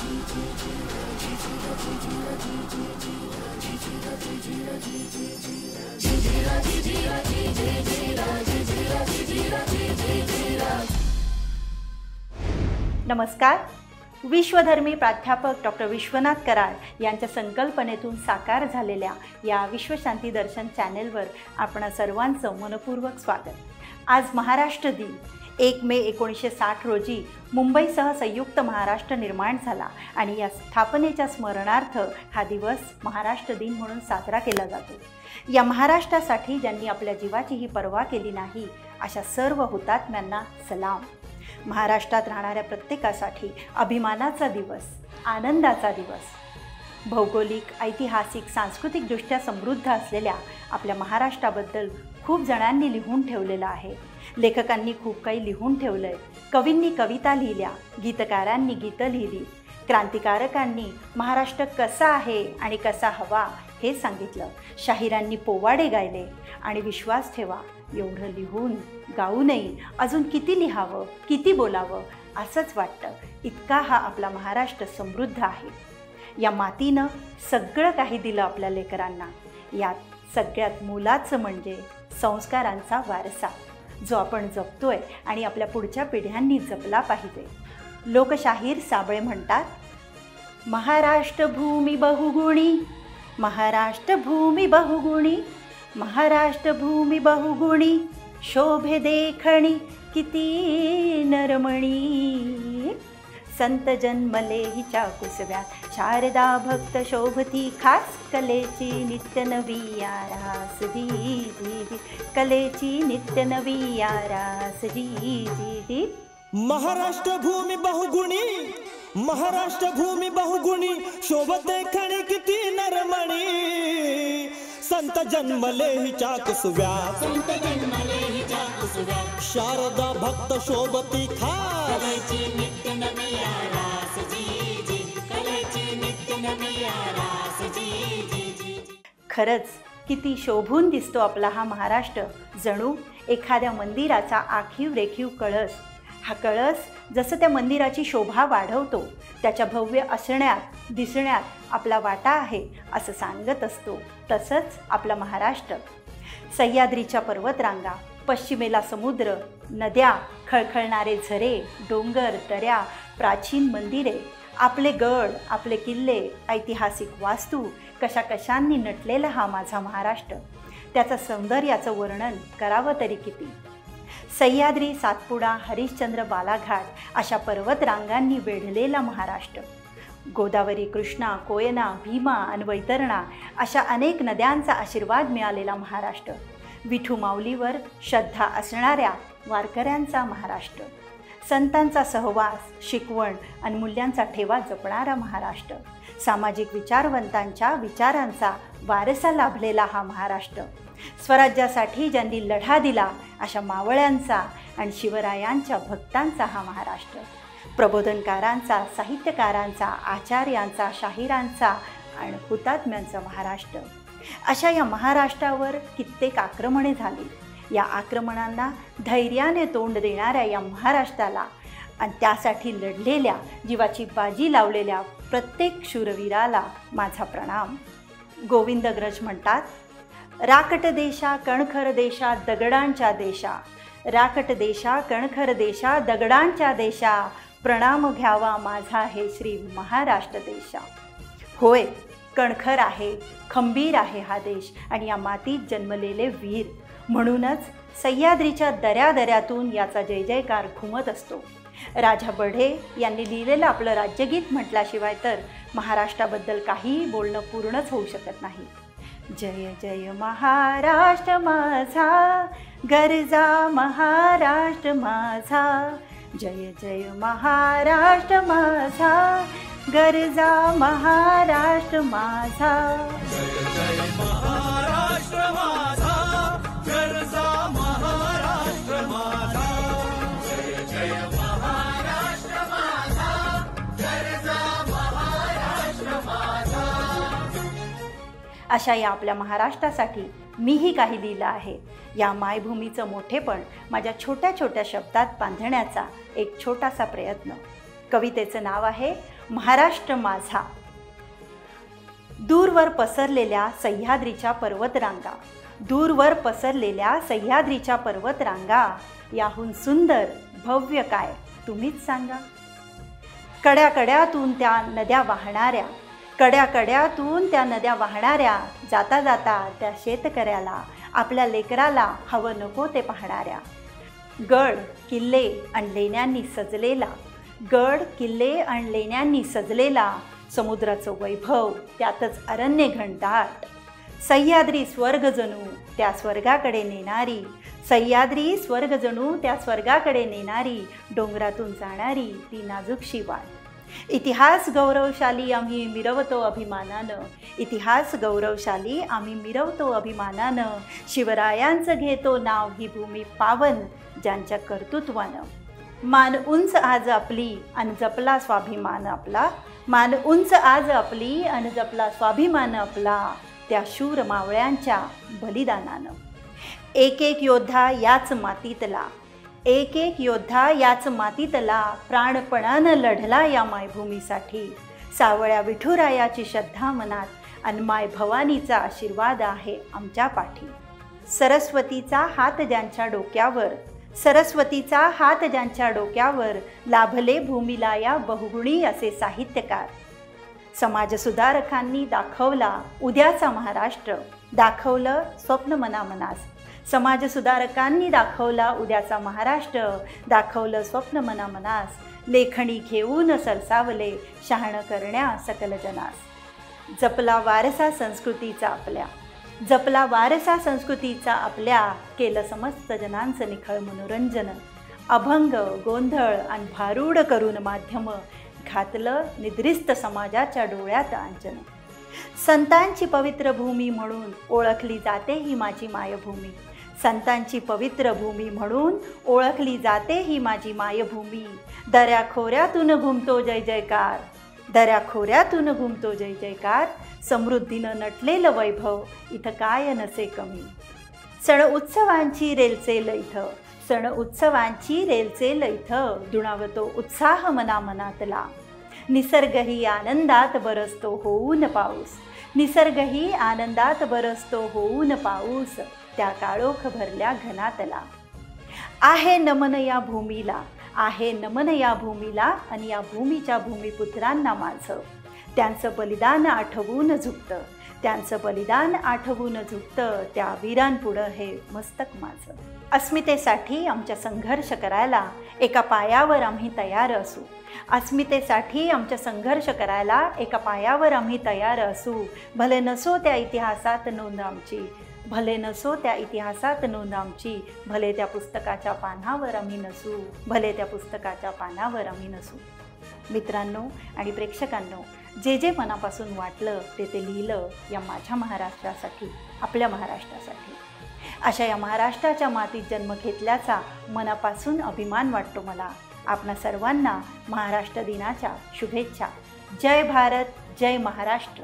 नमस्कार. विश्वधर्मी प्राध्यापक डॉक्टर विश्वनाथ कराड यांच्या संकल्पनेतून साकार झालेल्या या विश्वशांती दर्शन चॅनेलवर आपण सर्वांचं मनपूर्वक स्वागत. आज महाराष्ट्र दिन 1 मे 1960 रोजी मुंबईसह संयुक्त महाराष्ट्र निर्माण झाला आणि या स्थापनेच्या स्मरणार्थ हा दिवस महाराष्ट्र दिन म्हणून साजरा केला जातो. या महाराष्ट्रासाठी ज्यांनी आपल्या जीवाचीही पर्वा केली नाही अशा सर्व हुतात्म्यांना सलाम. महाराष्ट्रात राहणाऱ्या प्रत्येकासाठी अभिमानाचा दिवस, आनंदाचा दिवस. भौगोलिक, ऐतिहासिक, सांस्कृतिकदृष्ट्या समृद्ध असलेल्या आपल्या महाराष्ट्राबद्दल खूप जणांनी लिहून ठेवलेलं आहे. लेखकांनी खूप काही लिहून ठेवलं आहे. कवींनी कविता लिहिल्या, गीतकारांनी गीतं लिहिली, क्रांतिकारकांनी महाराष्ट्र कसा आहे आणि कसा हवा हे सांगितलं, शाहिरांनी पोवाडे गायले. आणि विश्वास ठेवा, एवढं लिहून गाऊनही अजून किती लिहावं, किती बोलावं असंच वाटतं. इतका हा आपला महाराष्ट्र समृद्ध आहे. या मातीनं सगळं काही दिलं आपल्या लेकरांना. यात सगळ्यात मोलाचं म्हणजे संस्कारांचा वारसा, जो आपण जपतोय आणि आपल्या पुढच्या पिढ्यांनी जपला पाहिजे. लोकशाहीर साबळे म्हणतात, महाराष्ट्र भूमी बहुगुणी, महाराष्ट्र भूमी बहुगुणी, महाराष्ट्र भूमी बहुगुणी, शोभे देखणी किती नरमणी. संत जन्मले हिच्या कुसव्यात, शारदा भक्त शोभती खास, कलेची नित्य नवी आरास जी जी जी, कलेची नित्य नवी आरास जी जी जी. महाराष्ट्र भूमी बहुगुणी, महाराष्ट्र भूमी बहुगुणी, शोभते खणी किती नरमणी. संत जन्मले हिच्या कुसव्यात, संत जन्मले हिच्या कुसव्यात, शारदा भक्त शोभती खास, कलेची नित्य नवी आरास जी जी, कलेची नित्य नवी आरास जी जी जी. खरंच किती शोभून दिसतो आपला हा महाराष्ट्र, जणू एखाद्या मंदिराचा आखीव रेखीव कळस. हा कळस जसं त्या मंदिराची शोभा वाढवतो, त्याच्या भव्य असण्यात, दिसण्यात आपला वाटा आहे असं सांगत असतो. तसंच आपला महाराष्ट्र. सह्याद्रीच्या पर्वतरांगा, पश्चिमेला समुद्र, नद्या, खळखळणारे झरे, डोंगर, दऱ्या, प्राचीन मंदिरे, आपले गड, आपले किल्ले, ऐतिहासिक वास्तू, कशाकशांनी नटलेला हा माझा महाराष्ट्र. त्याचं सौंदर्याचं वर्णन करावं तरी किती. सह्याद्री, सातपुडा, हरिश्चंद्र, बालाघाट अशा पर्वतरांगांनी वेढलेला महाराष्ट्र. गोदावरी, कृष्णा, कोयना, भीमा आणि वैतरणा अशा अनेक नद्यांचा आशीर्वाद मिळालेला महाराष्ट्र. विठू माऊलीवर श्रद्धा असणाऱ्या वारकऱ्यांचा महाराष्ट्र. संतांचा सहवास, शिकवण आणि मूल्यांचा ठेवा जपणारा महाराष्ट्र. सामाजिक विचारवंतांच्या विचारांचा वारसा लाभलेला हा महाराष्ट्र. स्वराज्यासाठी ज्यांनी लढा दिला अशा मावळ्यांचा आणि शिवरायांच्या भक्तांचा हा महाराष्ट्र. प्रबोधनकारांचा, साहित्यकारांचा, आचार्यांचा, शाहिरांचा आणि हुतात्म्यांचा महाराष्ट्र. अशा या महाराष्ट्रावर कित्येक आक्रमणे झाली. या आक्रमणांना धैर्याने तोंड देणाऱ्या या महाराष्ट्राला आणि त्यासाठी लढलेल्या, जीवाची बाजी लावलेल्या प्रत्येक शूरवीराला माझा प्रणाम. गोविंदग्रज म्हणतात, राकट देशा कणखर देशा दगडांच्या देशा, राकट देशा कणखर देशा दगडांच्या देशा, प्रणाम घ्यावा माझा हे श्री महाराष्ट्र देशा. होय, कणखर आहे, खंबीर आहे हा देश आणि या मातीत जन्मलेले वीर. म्हणूनच सह्याद्रीच्या दऱ्यादऱ्यातून याचा जय जयकार घुमत असतो. राजा बढे यांनी लिहिलेलं आपलं राज्यगीत म्हटल्याशिवाय तर महाराष्ट्राबद्दल काहीही बोलणं पूर्णच होऊ शकत नाही. जय जय महाराष्ट्र माझा, गरजा महाराष्ट्र माझा, जय जय महाराष्ट्र माझा, गरजा महाराष्ट्र माझा. जय जय महाराष्ट्र माझा, गरजा महाराष्ट्र माझा, जय जय महाराष्ट्र माझा, गरजा महाराष्ट्र माझा. अशा या आपल्या महाराष्ट्रासाठी मीही काही लिहिलं आहे. या मायभूमीचं मोठेपण माझ्या छोट्या छोट्या शब्दात बांधण्याचा एक छोटासा प्रयत्न. कवितेचं नाव आहे महाराष्ट्र माझा. दूरवर पसरलेल्या सह्याद्रीच्या पर्वतरांगा, दूरवर पसरलेल्या सह्याद्रीच्या पर्वतरांगा, याहून सुंदर भव्य काय तुम्हीच सांगा. कड्याकड्यातून त्या नद्या वाहणाऱ्या, कड्याकड्यातून त्या नद्या वाहणाऱ्या, जाता जाता त्या शेतकऱ्याला, आपल्या लेकराला हवं नको ते पाहणाऱ्या. गड किल्ले आणि लेण्यांनी सजलेला, गड किल्ले आणि लेण्यांनी सजलेला, समुद्राचं वैभव त्यातच अरण्य घनदाट. सह्याद्री स्वर्ग जणू त्या स्वर्गाकडे नेणारी, सह्याद्री स्वर्ग जणू त्या स्वर्गाकडे नेणारी, डोंगरातून जाणारी ती नाजूकशी वाट. इतिहास गौरवशाली आम्ही मिरवतो अभिमानानं, इतिहास गौरवशाली आम्ही मिरवतो अभिमानानं. शिवरायांचं घेतो नाव ही भूमी पावन, ज्यांच्या कर्तृत्वानं. मान उंच आज आपली अन जपला स्वाभिमान आपला, मान उंच आज आपली अन जपला स्वाभिमान आपला, त्या शूर मावळ्यांच्या बलिदानानं. एक एक योद्धा याच मातीतला, एक एक योद्धा याच मातीतला, प्राणपणानं लढला या मायभूमीसाठी. सावळ्या विठुरायाची श्रद्धा मनात अन माय भवानीचा आशीर्वाद आहे आमच्या पाठी. सरस्वतीचा हात ज्यांच्या डोक्यावर, सरस्वतीचा हात ज्यांच्या डोक्यावर, लाभले भूमीला या बहुगुणी असे साहित्यकार. समाजसुधारकांनी दाखवला उद्याचा महाराष्ट्र, दाखवलं स्वप्न मनामनास. समाजसुधारकांनी दाखवला उद्याचा महाराष्ट्र, दाखवलं स्वप्न मनामनास. लेखणी घेऊन सरसावले शहाणं करण्या सकल जनास. जपला वारसा संस्कृतीचा आपल्या, जपला वारसा संस्कृतीचा आपल्या, केलं समस्त जनांचं निखळ मनोरंजन. अभंग गोंधळ आणि भारूड करून माध्यम, घातलं निद्रिस्त समाजाच्या डोळ्यात अंजन. संतांची पवित्र भूमी म्हणून ओळखली जाते ही माझी मायभूमी, संतांची पवित्र भूमी म्हणून ओळखली जाते ही माझी मायभूमी. दऱ्याखोऱ्यातून घुमतो जय जयकार, दऱ्याखोऱ्यातून घुमतो जय जयकार. समृद्धीनं नटलेलं वैभव इथं काय नसे कमी. सण उत्सवांची रेलचेल इथं, सण उत्सवांची रेलचेल इथं, दुणावतो उत्साह मनामनातला. निसर्गही आनंदात बरसतो होऊन पाऊस, निसर्गही आनंदात बरसतो होऊन पाऊस, त्या काळोख भरल्या घनातला. आहे नमन या भूमीला, आहे नमन या भूमीला आणि या भूमीच्या भूमिपुत्रांना माझं. त्यांचं बलिदान आठवून झुकतं, त्यांचं बलिदान आठवून झुकतं, त्या वीरांपुढं हे मस्तक माझं. अस्मितेसाठी आमच्या संघर्ष करायला एका पायावर आम्ही तयार असू, अस्मितेसाठी आमच्या संघर्ष करायला एका पायावर आम्ही तयार असू. भले नसो त्या इतिहासात नोंद आमची, भले नसो त्या इतिहासात नोंद आमची, भले त्या पुस्तकाच्या पानावर आम्ही नसू, भले त्या पुस्तकाच्या पानावर आम्ही नसू. मित्रांनो आणि प्रेक्षकांनो, जे जे मनापासून वाटलं ते लिहिलं या माझ्या महाराष्ट्रासाठी, आपल्या महाराष्ट्रासाठी. अशा या महाराष्ट्राच्या मातीत जन्म घेतल्याचा मनापासून अभिमान वाटतो मला. आपणा सर्वांना महाराष्ट्र दिनाच्या शुभेच्छा. जय भारत, जय महाराष्ट्र.